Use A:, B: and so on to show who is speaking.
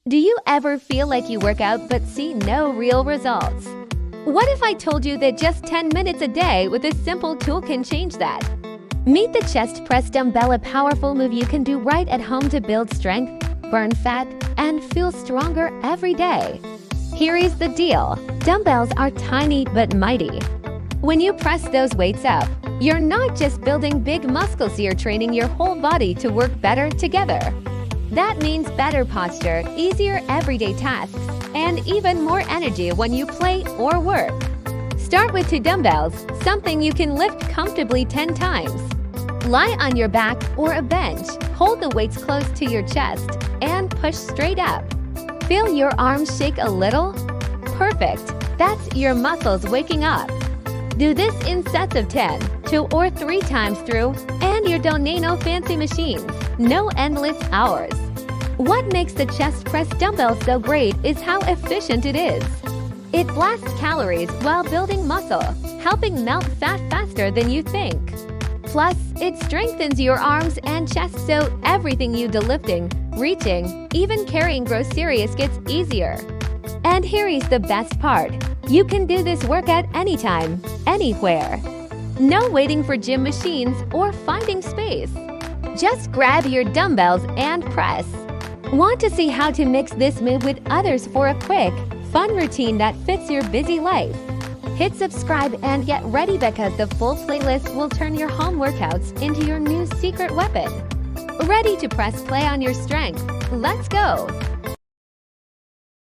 A: Do you ever feel like you work out but see no real results? What if I told you that just 10 minutes a day with a simple tool can change that? Meet the chest press dumbbell, a powerful move you can do right at home to build strength, burn fat, and feel stronger every day. Here is the deal. Dumbbells are tiny but mighty. When you press those weights up, you're not just building big muscles, you're training your whole body to work better together. That means better posture, easier everyday tasks, and even more energy when you play or work. Start with 2 dumbbells, something you can lift comfortably 10 times. Lie on your back or a bench, hold the weights close to your chest, and push straight up. Feel your arms shake a little? Perfect! That's your muscles waking up. Do this in sets of 10, 2 or 3 times through, and you don't need no fancy machines, no endless hours. What makes the chest press dumbbell so great is how efficient it is. It blasts calories while building muscle, helping melt fat faster than you think. Plus, it strengthens your arms and chest, so everything you do, lifting, reaching, even carrying gross serious, gets easier. And here is the best part. You can do this workout anytime, anywhere. No waiting for gym machines or finding space. Just grab your dumbbells and press. Want to see how to mix this move with others for a quick, fun routine that fits your busy life? Hit subscribe and get ready, because the full playlist will turn your home workouts into your new secret weapon. Ready to press play on your strength? Let's go!